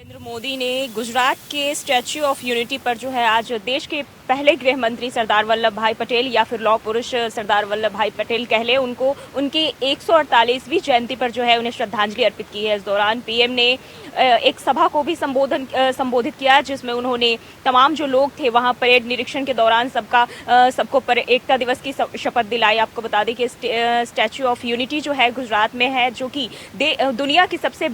नरेंद्र मोदी ने गुजरात के statue of unity पर जो है आज देश के पहले गृह मंत्री सरदार वल्लभ भाई पटेल या फिर लौह पुरुष सरदार वल्लभ भाई पटेल कह ले उनको उनकी 148वीं जयंती पर जो है उन्हें श्रद्धांजलि अर्पित की है। इस दौरान पीएम ने एक सभा को भी संबोधित किया जिसमें उन्होंने तमाम जो लोग थे वहां परेड निरीक्षण के दौरान सबको एकता दिवस की शपथ दिलाई। आपको बता दें कि स्टैच्यू ऑफ यूनिटी जो है गुजरात में है, जो कि दुनिया की सबसे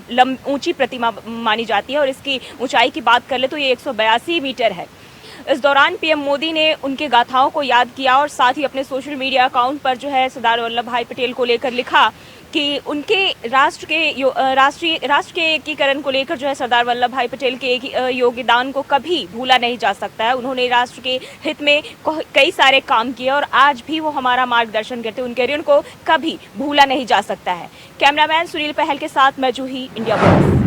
ऊंची प्रतिमा मानी जाती है और इसकी ऊंचाई की बात कर ले तो ये 182 मीटर है। इस दौरान पीएम मोदी ने उनके गाथाओं को याद किया और साथ ही अपने सोशल मीडिया अकाउंट पर जो है सरदार वल्लभ भाई पटेल को लेकर लिखा कि उनके राष्ट्र के एकीकरण को लेकर जो है सरदार वल्लभ भाई पटेल के योगदान को कभी भूला नहीं जा सकता है। उन्होंने राष्ट्र के हित में कई सारे काम किए और आज भी वो हमारा मार्गदर्शन करते हैं। उनके ऋण को कभी भूला नहीं जा सकता है। कैमरामैन सुनील पहल के साथ मैं जूही, इंडिया वॉइस।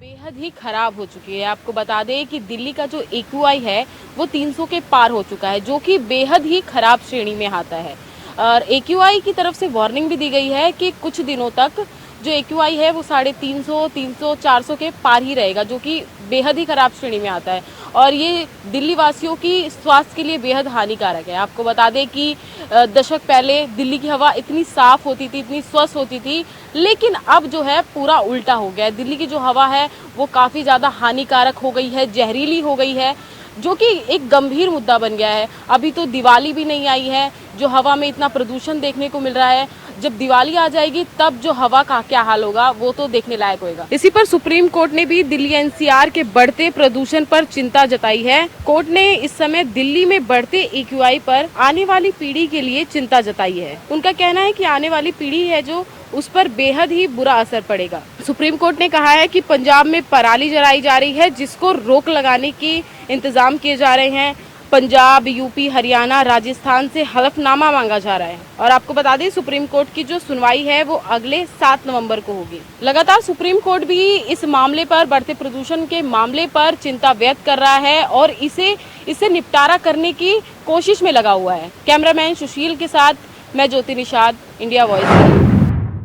बेहद ही खराब हो चुकी है। आपको बता दें कि दिल्ली का जो AQI है वो 300 के पार हो चुका है, जो कि बेहद ही खराब श्रेणी में आता है। और AQI की तरफ से वार्निंग भी दी गई है कि कुछ दिनों तक जो AQI है वो 350, 300, 400 के पार ही रहेगा, जो कि बेहद ही खराब श्रेणी में आता है और ये दिल्ली वासियों की स्वास्थ्य के लिए बेहद हानिकारक है। आपको बता दें कि दशक पहले दिल्ली की हवा इतनी साफ होती थी, इतनी स्वस्थ होती थी, लेकिन अब जो है पूरा उल्टा हो गया है। दिल्ली की जो हवा है वो काफ़ी ज़्यादा हानिकारक हो गई है, जहरीली हो गई है, जो कि एक गंभीर मुद्दा बन गया है। अभी तो दिवाली भी नहीं आई है, जो हवा में इतना प्रदूषण देखने को मिल रहा है। जब दिवाली आ जाएगी तब जो हवा का क्या हाल होगा वो तो देखने लायक होगा। इसी पर सुप्रीम कोर्ट ने भी दिल्ली NCR के बढ़ते प्रदूषण पर चिंता जताई है। कोर्ट ने इस समय दिल्ली में बढ़ते AQI पर आने वाली पीढ़ी के लिए चिंता जताई है। उनका कहना है कि आने वाली पीढ़ी है जो उस पर बेहद ही बुरा असर पड़ेगा। सुप्रीम कोर्ट ने कहा है कि पंजाब में पराली जलाई जा रही है, जिसको रोक लगाने के इंतजाम किए जा रहे हैं। पंजाब, यूपी, हरियाणा, राजस्थान से हलफनामा मांगा जा रहा है। और आपको बता दें सुप्रीम कोर्ट की जो सुनवाई है वो अगले 7 नवंबर को होगी। लगातार सुप्रीम कोर्ट भी इस मामले पर, बढ़ते प्रदूषण के मामले पर चिंता व्यक्त कर रहा है और इसे निपटारा करने की कोशिश में लगा हुआ है। कैमरामैन सुशील के साथ मैं ज्योति निषाद, इंडिया वॉइस।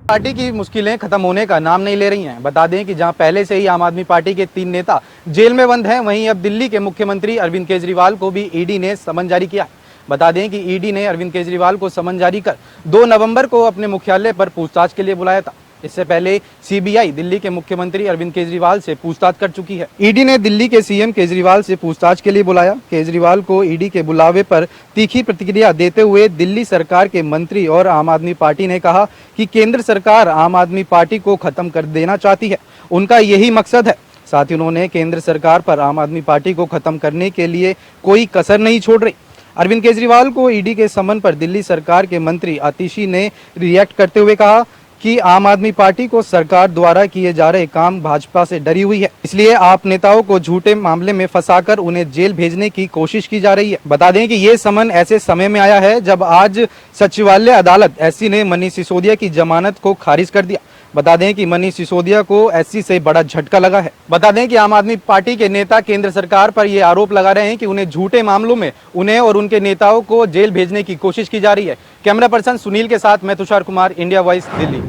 पार्टी की मुश्किलें खत्म होने का नाम नहीं ले रही हैं। बता दें कि जहां पहले से ही आम आदमी पार्टी के 3 नेता जेल में बंद हैं, वहीं अब दिल्ली के मुख्यमंत्री अरविंद केजरीवाल को भी ईडी ने समन जारी किया। बता दें कि ईडी ने अरविंद केजरीवाल को समन जारी कर 2 नवंबर को अपने मुख्यालय पर पूछताछ के लिए बुलाया था। इससे पहले CBI दिल्ली के मुख्यमंत्री अरविंद केजरीवाल से पूछताछ कर चुकी है। ईडी ने दिल्ली के CM केजरीवाल से पूछताछ के लिए बुलाया। केजरीवाल को ईडी के बुलावे पर तीखी प्रतिक्रिया देते हुए दिल्ली सरकार के मंत्री और आम आदमी पार्टी ने कहा कि केंद्र सरकार आम आदमी पार्टी को खत्म कर देना चाहती है, उनका यही मकसद है। साथ ही उन्होंने केंद्र सरकार पर आम आदमी पार्टी को खत्म करने के लिए कोई कसर नहीं छोड़ रही। अरविंद केजरीवाल को ईडी के समन पर दिल्ली सरकार के मंत्री आतिशी ने रिएक्ट करते हुए कहा कि आम आदमी पार्टी को सरकार द्वारा किए जा रहे काम भाजपा से डरी हुई है, इसलिए आप नेताओं को झूठे मामले में फंसाकर उन्हें जेल भेजने की कोशिश की जा रही है। बता दें कि ये समन ऐसे समय में आया है जब आज सचिवालय अदालत SC ने मनीष सिसोदिया की जमानत को खारिज कर दिया। बता दें कि मनीष सिसोदिया को SC से बड़ा झटका लगा है। बता दें कि आम आदमी पार्टी के नेता केंद्र सरकार पर यह आरोप लगा रहे हैं कि उन्हें झूठे मामलों में उन्हें और उनके नेताओं को जेल भेजने की कोशिश की जा रही है। कैमरा पर्सन सुनील के साथ मैं Tushar Kumar, India voice, Delhi.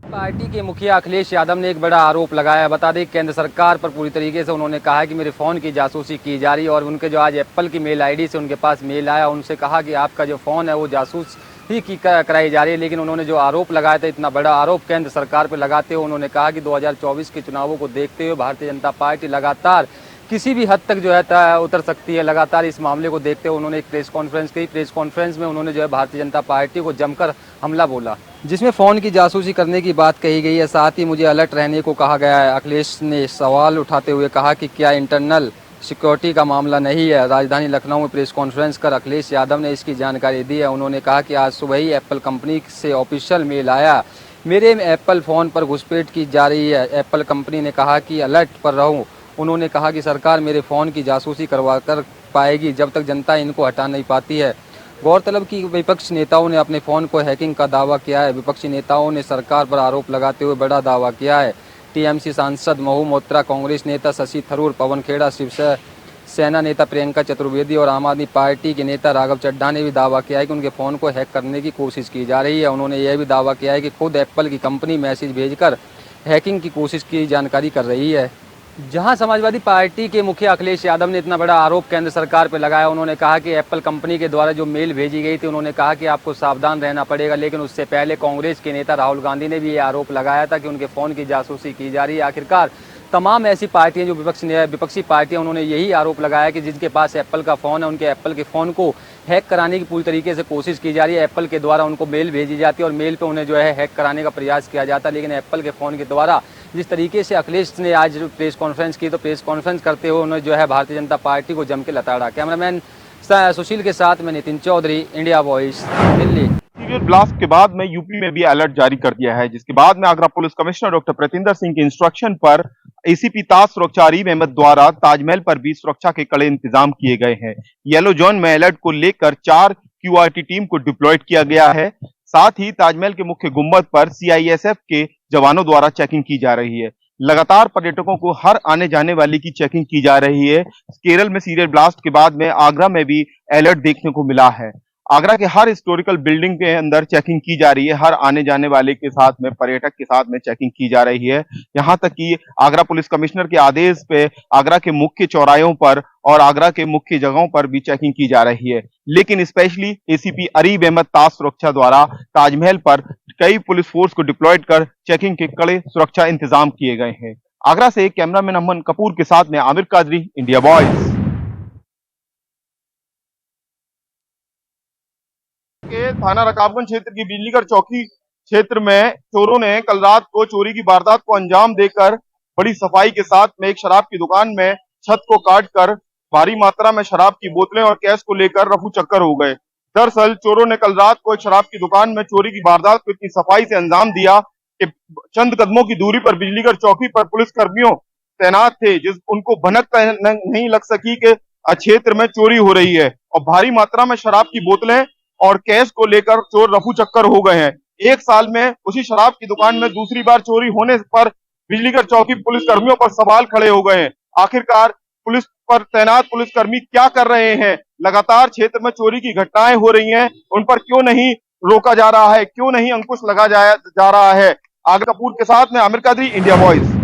Party के मुखिया अखिलेश यादव ने एक बड़ा आरोप लगाया है। बता दें केंद्र सरकार पर पूरी तरीके से उन्होंने कहा है कि मेरे फ़ोन की जासूसी की जा रही है और उनके जो आज एप्पल की मेल ID से उनके पास मेल आया, उनसे कहा कि आपका जो फ़ोन है वो जासूस ही की कराई जा रही है। लेकिन उन्होंने जो आरोप लगाया था, इतना बड़ा आरोप केंद्र सरकार पर लगाते हुए उन्होंने कहा कि 2024 के चुनावों को देखते हुए भारतीय जनता पार्टी लगातार किसी भी हद तक जो है उतर सकती है। लगातार इस मामले को देखते हुए उन्होंने एक प्रेस कॉन्फ्रेंस की। प्रेस कॉन्फ्रेंस में उन्होंने जो है भारतीय जनता पार्टी को जमकर हमला बोला, जिसमें फ़ोन की जासूसी करने की बात कही गई है। साथ ही मुझे अलर्ट रहने को कहा गया है। अखिलेश ने सवाल उठाते हुए कहा कि क्या इंटरनल सिक्योरिटी का मामला नहीं है। राजधानी लखनऊ में प्रेस कॉन्फ्रेंस कर अखिलेश यादव ने इसकी जानकारी दी है। उन्होंने कहा कि आज सुबह ही एप्पल कंपनी से ऑफिशियल मेल आया, मेरे एप्पल फ़ोन पर घुसपैठ की जा रही है। एप्पल कंपनी ने कहा कि अलर्ट पर रहूं। उन्होंने कहा कि सरकार मेरे फ़ोन की जासूसी करवा कर पाएगी जब तक जनता इनको हटा नहीं पाती है। गौरतलब कि विपक्ष नेताओं ने अपने फ़ोन को हैकिंग का दावा किया है। विपक्षी नेताओं ने सरकार पर आरोप लगाते हुए बड़ा दावा किया है। TMC सांसद महू मोत्रा, कांग्रेस नेता शशि थरूर, पवन खेड़ा, शिवसेना नेता प्रियंका चतुर्वेदी और आम आदमी पार्टी के नेता राघव चड्ढा ने भी दावा किया है कि उनके फ़ोन को हैक करने की कोशिश की जा रही है। उन्होंने यह भी दावा किया है कि खुद एप्पल की कंपनी मैसेज भेजकर हैकिंग की कोशिश की जानकारी कर रही है। जहां समाजवादी पार्टी के मुखिया अखिलेश यादव ने इतना बड़ा आरोप केंद्र सरकार पर लगाया, उन्होंने कहा कि एप्पल कंपनी के द्वारा जो मेल भेजी गई थी, उन्होंने कहा कि आपको सावधान रहना पड़ेगा। लेकिन उससे पहले कांग्रेस के नेता राहुल गांधी ने भी ये आरोप लगाया था कि उनके फ़ोन की जासूसी की जा रही है। आखिरकार तमाम ऐसी पार्टियां जो विपक्षी पार्टियां, उन्होंने यही आरोप लगाया कि जिनके पास एप्पल का फ़ोन है, उनके एप्पल के फ़ोन को हैक कराने की पूरी तरीके से कोशिश की जा रही है। एप्पल के द्वारा उनको मेल भेजी जाती है और मेल पे उन्हें जो है हैक कराने का प्रयास किया जाता है। लेकिन एप्पल के फ़ोन के द्वारा जिस तरीके से अखिलेश ने आज प्रेस कॉन्फ्रेंस की, तो प्रेस कॉन्फ्रेंस करते हुए उन्होंने जो है भारतीय जनता पार्टी को जम के लताड़ा। कैमरामैन सुशील के साथ मैं Nitin Chaudhary, India voice, Delhi. Serial blast के बाद में यूपी में भी अलर्ट जारी कर दिया है, जिसके बाद में Agra police commissioner doctor Pratinder Singh के इंस्ट्रक्शन पर एसीपी ताज सुरक्षा अरीब अहमद द्वारा ताजमहल पर भी सुरक्षा के कड़े इंतजाम किए गए हैं। येलो जोन में अलर्ट को लेकर 4 क्यूआरटी टीम को डिप्लॉयड किया गया है। साथ ही ताजमहल के मुख्य गुंबद पर सीआईएसएफ के जवानों द्वारा चेकिंग की जा रही है। लगातार पर्यटकों को हर आने जाने वाले की चेकिंग की जा रही है। केरल में सीरियल ब्लास्ट के बाद में आगरा में भी अलर्ट देखने को मिला है। आगरा के हर हिस्टोरिकल बिल्डिंग के अंदर चेकिंग की जा रही है। हर आने जाने वाले के साथ में, पर्यटक के साथ में चेकिंग की जा रही है। यहां तक कि आगरा पुलिस कमिश्नर के आदेश पे आगरा के मुख्य चौराहों पर और आगरा के मुख्य जगहों पर भी चेकिंग की जा रही है। लेकिन स्पेशली एसीपी अरीब अहमद ताज सुरक्षा द्वारा ताजमहल पर कई पुलिस फोर्स को डिप्लॉयड कर चेकिंग के कड़े सुरक्षा इंतजाम किए गए हैं। आगरा से कैमरामैन अमन कपूर के साथ में आमिर कादरी, इंडिया वॉइस। के थाना रकाबगंज क्षेत्र की बिजलीगढ़ चौकी क्षेत्र में चोरों ने कल रात को चोरी की वारदात को अंजाम देकर बड़ी सफाई के साथ में एक शराब की दुकान में छत को काटकर भारी मात्रा में शराब की बोतलें और कैश को लेकर रफू चक्कर हो गए। दरअसल चोरों ने कल रात को एक शराब की दुकान में चोरी की वारदात को इतनी सफाई से अंजाम दिया कि चंद कदमों की दूरी पर बिजलीगढ़ चौकी पर पुलिस कर्मियों तैनात थे, जिस उनको भनक नहीं लग सकी कि क्षेत्र में चोरी हो रही है और भारी मात्रा में शराब की बोतलें और कैश को लेकर चोर रफू चक्कर हो गए हैं। एक साल में उसी शराब की दुकान में दूसरी बार चोरी होने पर बिजलीगढ़ चौकी पुलिस कर्मियों पर सवाल खड़े हो गए हैं। आखिरकार पुलिस पर तैनात पुलिसकर्मी क्या कर रहे हैं? लगातार क्षेत्र में चोरी की घटनाएं हो रही हैं, उन पर क्यों नहीं रोका जा रहा है? क्यों नहीं अंकुश लगा जा रहा है? आगरा कपूर के साथ में Aamir Qadri, India voice.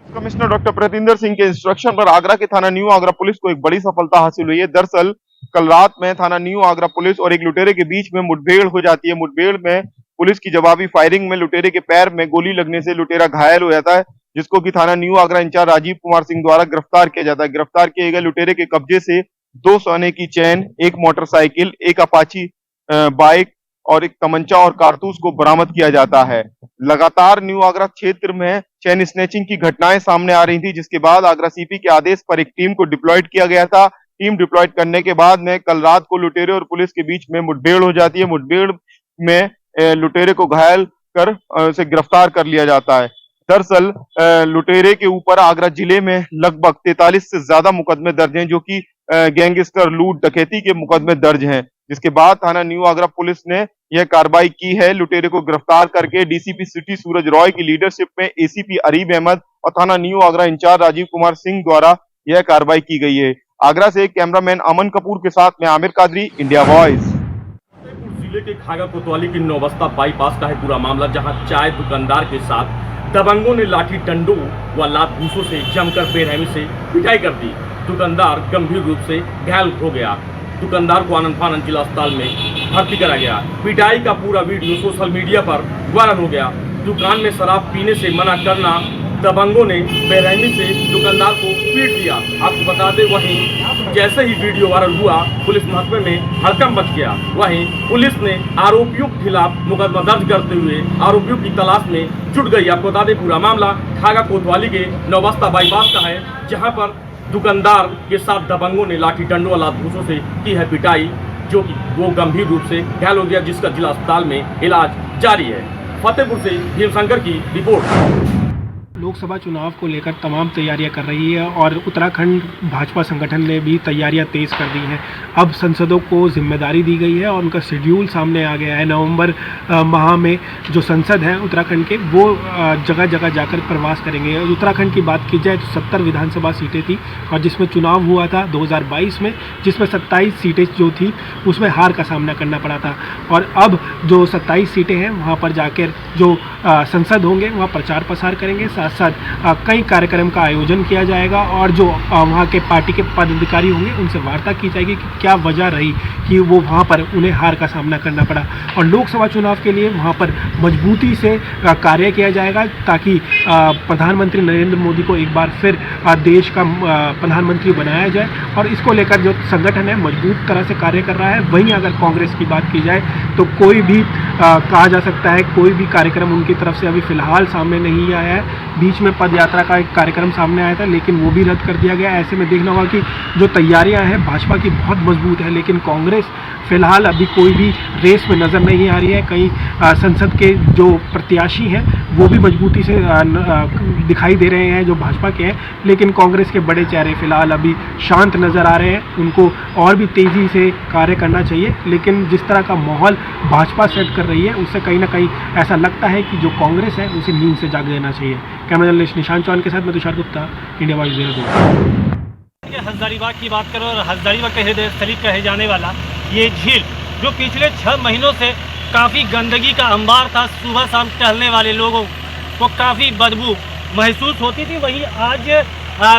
Commissioner doctor Pratinder Singh के इंस्ट्रक्शन पर आगरा के थाना न्यू आगरा पुलिस को एक बड़ी सफलता हासिल हुई है। दरअसल कल रात में थाना न्यू आगरा पुलिस और एक लुटेरे के बीच में मुठभेड़ हो जाती है। मुठभेड़ में पुलिस की जवाबी फायरिंग में लुटेरे के पैर में गोली लगने से लुटेरा घायल हो जाता है, जिसको कि थाना न्यू आगरा इंचार्ज राजीव कुमार सिंह द्वारा गिरफ्तार किया जाता है। गिरफ्तार किए गए लुटेरे के कब्जे से 2 सोने की चैन, 1 मोटरसाइकिल, 1 अपाची बाइक और 1 तमंचा और कारतूस को बरामद किया जाता है। लगातार न्यू आगरा क्षेत्र में चैन स्नैचिंग की घटनाएं सामने आ रही थी, जिसके बाद आगरा सीपी के आदेश पर एक टीम को डिप्लॉयड किया गया था। टीम डिप्लॉयड करने के बाद में कल रात को लुटेरे और पुलिस के बीच में मुठभेड़ हो जाती है। मुठभेड़ में लुटेरे को घायल कर उसे गिरफ्तार कर लिया जाता है। दरअसल लुटेरे के ऊपर आगरा जिले में लगभग 43 से ज्यादा मुकदमे दर्ज हैं, जो कि गैंगस्टर, लूट, डकैती के मुकदमे दर्ज हैं। जिसके बाद थाना न्यू आगरा पुलिस ने यह कार्रवाई की है। लुटेरे को गिरफ्तार करके डीसीपी सिटी सूरज रॉय की लीडरशिप में एसीपी अरीब अहमद और थाना न्यू आगरा इंचार्ज राजीव कुमार सिंह द्वारा यह कार्रवाई की गई है। आगरा से कैमरामैन अमन कपूर के साथ में आमिर कादरी, इंडिया वॉइस। जिले के खागा कोतवाली की नौबस्ता बाईपास का है पूरा मामला, जहां चाय दुकानदार के साथ दबंगों ने लाठी डंडों व लात घूसों से जमकर बेरहमी से पिटाई कर दी। दुकानदार गंभीर रूप से घायल हो गया। दुकानदार को आनंद फानंद जिला अस्पताल में भर्ती करा गया। पिटाई का पूरा वीडियो सोशल मीडिया पर वायरल हो गया। दुकान में शराब पीने से मना करना, दबंगों ने बेरहमी से दुकानदार को पीट दिया। आपको बता दें, वहीं जैसे ही वीडियो वायरल हुआ, पुलिस महकमे में हड़कंप मच गया। वहीं पुलिस ने आरोपियों के खिलाफ मुकदमा दर्ज करते हुए आरोपियों की तलाश में जुट गई। आपको बता दें, पूरा मामला खागा कोतवाली के नौबस्ता बाईपास का है, जहां पर दुकानदार के साथ दबंगों ने लाठी डंडों व लात घूसों से की है पिटाई, जो कि वो गंभीर रूप से घायल हो गया, जिसका जिला अस्पताल में इलाज जारी है। फतेहपुर से भीमशंकर की रिपोर्ट। लोकसभा चुनाव को लेकर तमाम तैयारियां कर रही है और उत्तराखंड भाजपा संगठन ने भी तैयारियां तेज कर दी हैं। अब सांसदों को जिम्मेदारी दी गई है और उनका शेड्यूल सामने आ गया है। नवंबर माह में जो संसद हैं उत्तराखंड के, वो जगह जगह जाकर प्रवास करेंगे। उत्तराखंड की बात की जाए तो 70 विधानसभा सीटें थी और जिसमें चुनाव हुआ था 2022 में, जिसमें 27 सीटें जो थी उसमें हार का सामना करना पड़ा था। और अब जो 27 सीटें हैं वहाँ पर जाकर जो संसद होंगे वहाँ प्रचार प्रसार करेंगे। साथ साथ कई कार्यक्रम का आयोजन किया जाएगा और जो वहाँ के पार्टी के पदाधिकारी होंगे उनसे वार्ता की जाएगी कि क्या वजह रही कि वो वहाँ पर उन्हें हार का सामना करना पड़ा, और लोकसभा चुनाव के लिए वहाँ पर मजबूती से कार्य किया जाएगा ताकि प्रधानमंत्री नरेंद्र मोदी को एक बार फिर देश का प्रधानमंत्री बनाया जाए। और इसको लेकर जो संगठन है मजबूत तरह से कार्य कर रहा है। वहीं अगर कांग्रेस की बात की जाए तो कोई भी कहा जा सकता है कोई भी कार्यक्रम उनकी तरफ से अभी फिलहाल सामने नहीं आया है। बीच में पद यात्रा का एक कार्यक्रम सामने आया था लेकिन वो भी रद्द कर दिया गया। ऐसे में देखना होगा कि जो तैयारियां हैं भाजपा की बहुत मजबूत है, लेकिन कांग्रेस फिलहाल अभी कोई भी रेस में नज़र नहीं आ रही है। कई संसद के जो प्रत्याशी हैं वो भी मजबूती से दिखाई दे रहे हैं जो भाजपा के हैं, लेकिन कांग्रेस के बड़े चेहरे फिलहाल अभी शांत नज़र आ रहे हैं। उनको और भी तेज़ी से कार्य करना चाहिए, लेकिन जिस तरह का माहौल भाजपा सेट कर रही है उससे कहीं ना कहीं ऐसा लगता है कि जो कांग्रेस है उसे नींद से जाग देना चाहिए। कैमरा जर्नलिस्ट निशांत चौहान के साथ मैं तुषार गुप्ता, इंडिया वॉइस 02। हज़ारीबाग की बात करो और हज़ारीबाग के हृदय स्थली कहे जाने वाला ये झील जो पिछले 6 महीनों से काफ़ी गंदगी का अंबार था, सुबह शाम टहलने वाले लोगों को काफ़ी बदबू महसूस होती थी, वहीं आज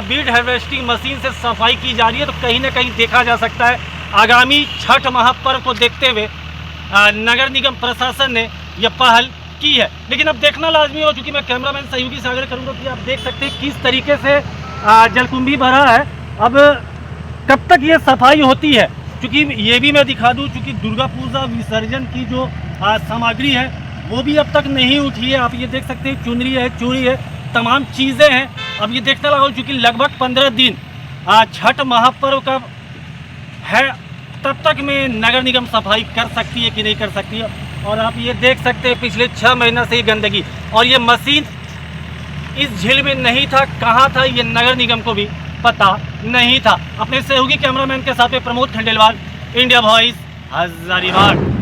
बीड हार्वेस्टिंग मशीन से सफाई की जा रही है। तो कहीं ना कहीं देखा जा सकता है आगामी छठ महापर्व को देखते हुए नगर निगम प्रशासन ने यह पहल की है। लेकिन अब देखना लाजमी हो, चूँकि मैं कैमरामैन सहयोगी से आग्रह करूँगा कि आप देख सकते हैं किस तरीके से जलकुंभी भरा है। अब कब तक ये सफाई होती है, क्योंकि ये भी मैं दिखा दूं, चूँकि दुर्गा पूजा विसर्जन की जो सामग्री है वो भी अब तक नहीं उठी है। आप ये देख सकते हैं चुनरी है, चूड़ी है, तमाम चीज़ें हैं। अब ये देखने लगा चूँकि लगभग 15 दिन छठ महापर्व का है, तब तक में नगर निगम सफाई कर सकती है कि नहीं कर सकती है। और आप ये देख सकते हैं पिछले 6 महीना से ही गंदगी, और ये मशीन इस झील में नहीं था, कहाँ था ये नगर निगम को भी पता नहीं था। अपने सहयोगी कैमरामैन के साथ में प्रमोद खंडेलवाल, इंडिया वॉइस, हज़ारीबाग।